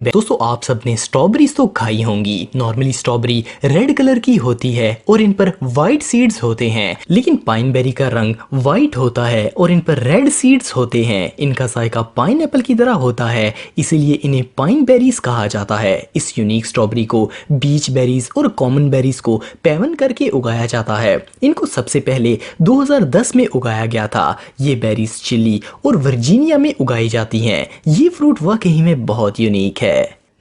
दोस्तों आप सबने स्ट्रॉबेरीज तो खाई होंगी। नॉर्मली स्ट्रॉबेरी रेड कलर की होती है और इन पर व्हाइट सीड्स होते हैं, लेकिन पाइनबेरी का रंग व्हाइट होता है और इन पर रेड सीड्स होते हैं। इनका जायका पाइनएप्पल की तरह होता है, इसीलिए इन्हें पाइन बेरीज कहा जाता है। इस यूनिक स्ट्रॉबेरी को बीच बेरीज और कॉमन बेरीज को पैवन करके उगाया जाता है। इनको सबसे पहले 2010 में उगाया गया था। ये बेरीज चिली और वर्जीनिया में उगाई जाती हैं। ये फ्रूट वाकई में बहुत यूनिक है।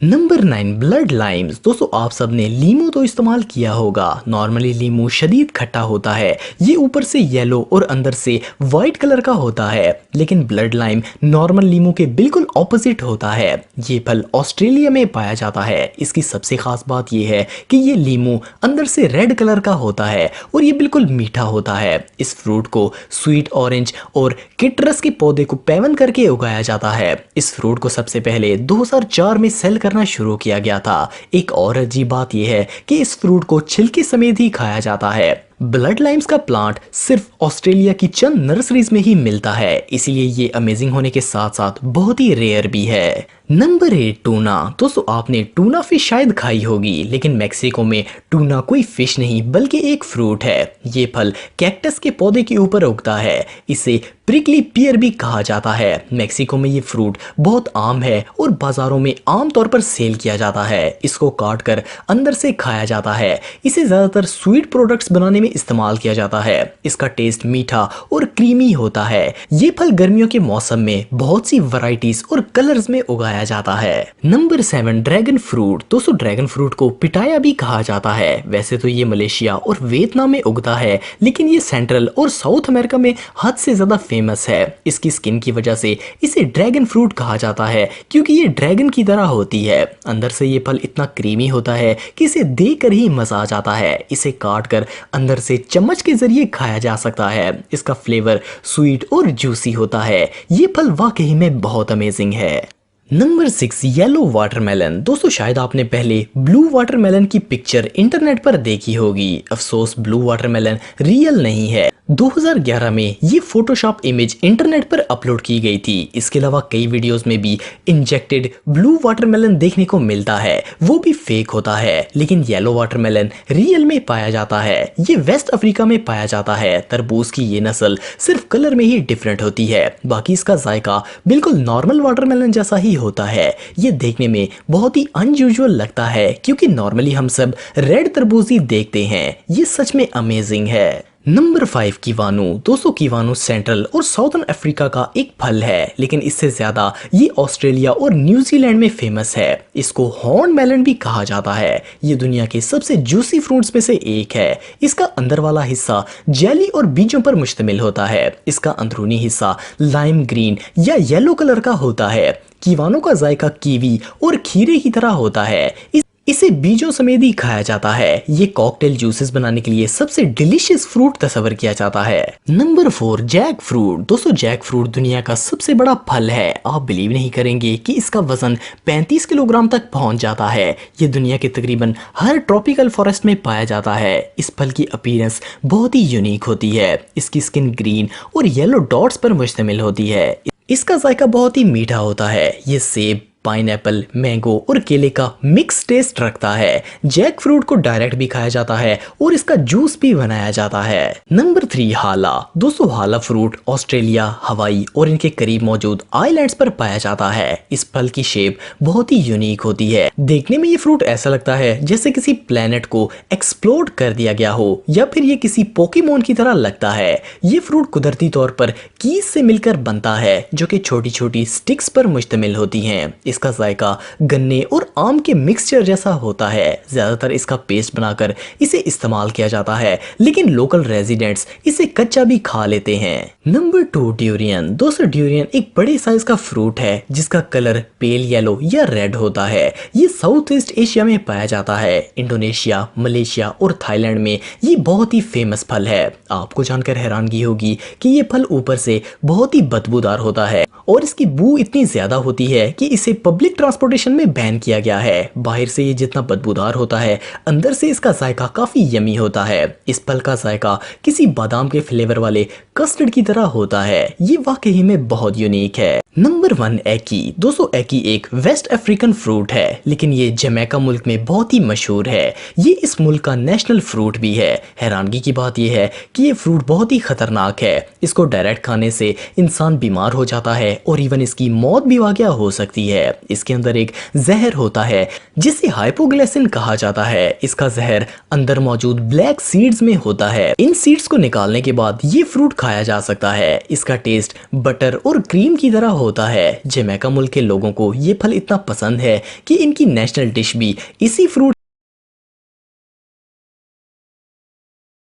Number 9 blood Lyme's. दोस्तों आप सबने लीमू तो इस्तेमाल किया होगा। नॉर्मली लीमू शदीद खट्टा होता है, ये ऊपर से येलो और अंदर से वाइट कलर का होता है, लेकिन ब्लड लाइम नॉर्मल लीमू के बिल्कुल ऑपोजिट होता है। ये फल ऑस्ट्रेलिया में पाया जाता है। इसकी सबसे खास बात यह है कि ये लीमू अंदर से रेड कलर का होता है और ये बिल्कुल मीठा होता है। इस फ्रूट को स्वीट ऑरेंज और किट्रस के पौधे को पैवन करके उगाया जाता है। इस फ्रूट को सबसे पहले 2004 में सेल करना शुरू किया गया था। एक और अजीब बात यह है कि इस फ्रूट को छिलके समेत ही खाया जाता है। ब्लड लाइम्स का प्लांट सिर्फ ऑस्ट्रेलिया की चंद नर्सरीज में ही मिलता है, इसीलिए ये अमेजिंग होने के साथ साथ बहुत ही रेयर भी है। Number 8 tuna. दोस्तों आपने टूना फिश शायद खाई होगी, लेकिन मेक्सिको में टूना कोई फिश नहीं बल्कि एक फ्रूट है। ये फल कैक्टस के पौधे के ऊपर उगता है। इसे प्रिकली पियर भी कहा जाता है। मेक्सिको में ये फ्रूट बहुत आम है और बाजारों में आमतौर पर सेल किया जाता है। इसको काट कर अंदर से खाया जाता है। इसे ज्यादातर स्वीट प्रोडक्ट्स बनाने में इस्तेमाल किया जाता है। इसका टेस्ट मीठा और क्रीमी होता है। ये फल गर्मियों के मौसम में बहुत सी वैरायटीज और कलर्स में उगाया जाता है। Number 7 dragon fruit. दोस्तों ड्रैगन फ्रूट को पिटाया भी कहा जाता है। वैसे तो ये मलेशिया और वियतनाम में उगता है, लेकिन ये सेंट्रल और साउथ अमेरिका में हद से ज्यादा फेमस है। इसकी स्किन की वजह से इसे ड्रैगन फ्रूट कहा जाता है, क्योंकि ये ड्रैगन की तरह होती है। अंदर से ये फल इतना क्रीमी होता है कि इसे देखकर ही मजा आ जाता है। इसे काट कर अंदर से चम्मच के जरिए खाया जा सकता है। इसका फ्लेवर स्वीट और जूसी होता है। ये फल वाकई में बहुत अमेजिंग है। Number 6 yellow watermelon. दोस्तों शायद आपने पहले ब्लू वाटरमेलन की पिक्चर इंटरनेट पर देखी होगी। अफसोस ब्लू वाटरमेलन रियल नहीं है। 2011 में ये फोटोशॉप इमेज इंटरनेट पर अपलोड की गई थी। इसके अलावा कई वीडियोस में भी इंजेक्टेड ब्लू वाटरमेलन देखने को मिलता है, वो भी फेक होता है। लेकिन येलो वाटरमेलन रियल में पाया जाता है। ये वेस्ट अफ्रीका में पाया जाता है। तरबूज की ये नस्ल सिर्फ कलर में ही डिफरेंट होती है, बाकी इसका जायका बिल्कुल नॉर्मल वाटरमेलन जैसा ही होता है। ये देखने में बहुत ही अनयूजुअल लगता है, क्योंकि नॉर्मली हम सब रेड तरबूज ही देखते हैं। ये सच में अमेजिंग है। नंबर 5 कीवानू। दोस्तों कीवानू सेंट्रल और साउथर्न अफ्रीका का एक फल है, लेकिन इससे ज्यादा ये ऑस्ट्रेलिया और न्यूजीलैंड में फेमस है। इसको हॉर्न मेलन भी कहा जाता है। ये दुनिया के सबसे जूसी फ्रूट्स में से एक है। इसका अंदर वाला हिस्सा जेली और बीजों पर मुश्तमिल होता है। इसका अंदरूनी हिस्सा लाइम ग्रीन या येलो कलर का होता है। कीवानू का जायका कीवी और खीरे की तरह होता है। इसे बीजों समेत ही खाया जाता है। ये कॉकटेल जूसेस बनाने के लिए सबसे डिलीशियस फ्रूट तस्वर किया जाता है। Number 4 jackfruit. दोस्तों जैक फ्रूट दुनिया का सबसे बड़ा फल है। आप बिलीव नहीं करेंगे कि इसका वजन 35 किलोग्राम तक पहुंच जाता है। ये दुनिया के तकरीबन हर ट्रॉपिकल फॉरेस्ट में पाया जाता है। इस फल की अपीयरेंस बहुत ही यूनिक होती है। इसकी स्किन ग्रीन और येलो डॉट्स पर मुश्तमिल होती है। इसका जायका बहुत ही मीठा होता है। ये सेब, पाइनएप्पल, मैंगो और केले का मिक्स टेस्ट रखता है। जैक फ्रूट को डायरेक्ट भी खाया जाता है और इसका जूस भी बनाया जाता है। नंबर 3 हाला। दोस्तों हाला फ्रूट ऑस्ट्रेलिया, हवाई और इनके करीब मौजूद आइलैंड्स पर पाया जाता है। इस फल की शेप बहुत ही यूनिक होती है। देखने में ये फ्रूट ऐसा लगता है जैसे किसी प्लेनेट को एक्सप्लोड कर दिया गया हो, या फिर ये किसी पोकेमोन की तरह लगता है। ये फ्रूट कुदरती तौर पर कीज से मिलकर बनता है, जो कि छोटी छोटी स्टिक्स पर मुश्तमिल होती हैं। इसका जायका गन्ने और आम के मिक्सचर जैसा होता है। ज्यादातर इसका पेस्ट बनाकर इसे इस्तेमाल किया जाता है, लेकिन लोकल रेजिडेंट्स इसे कच्चा भी खा लेते हैं। Number 2 durian. दोस्तों ड्यूरियन एक बड़े साइज का फ्रूट है जिसका कलर पेल येलो या रेड होता है। ये साउथ ईस्ट एशिया में पाया जाता है। इंडोनेशिया, मलेशिया और थाईलैंड में ये बहुत ही फेमस फल है। आपको जानकर हैरानगी होगी कि ये फल ऊपर से बहुत ही बदबूदार होता है और इसकी बू इतनी ज्यादा होती है कि इसे पब्लिक ट्रांसपोर्टेशन में बैन किया गया है। बाहर से ये जितना बदबूदार होता है, अंदर से इसका जायका काफी यमी होता है। इस फल का जायका किसी बादाम के फ्लेवर वाले कस्टर्ड की तरह होता है। ये वाकई में बहुत यूनिक है। नंबर 1 एकी। दोस्तों एकी एक वेस्ट अफ्रीकन फ्रूट है, लेकिन ये जमैका मुल्क में बहुत ही मशहूर है। ये इस मुल्क का नेशनल फ्रूट भी है। हैरानगी की बात यह है कि ये फ्रूट बहुत ही खतरनाक है। इसको डायरेक्ट खाने से इंसान बीमार हो जाता है और इवन इसकी मौत भी वाकया हो सकती है। इसके अंदर एक जहर होता है जिसे हाइपोग्लाइसिन कहा जाता है। इसका जहर अंदर मौजूद ब्लैक सीड्स में होता है। इन सीड्स को निकालने के बाद ये फ्रूट खाया जा सकता है। इसका टेस्ट बटर और क्रीम की तरह होता है। जमैका मुल्क के लोगों को ये फल इतना पसंद है कि इनकी नेशनल डिश भी इसी फ्रूट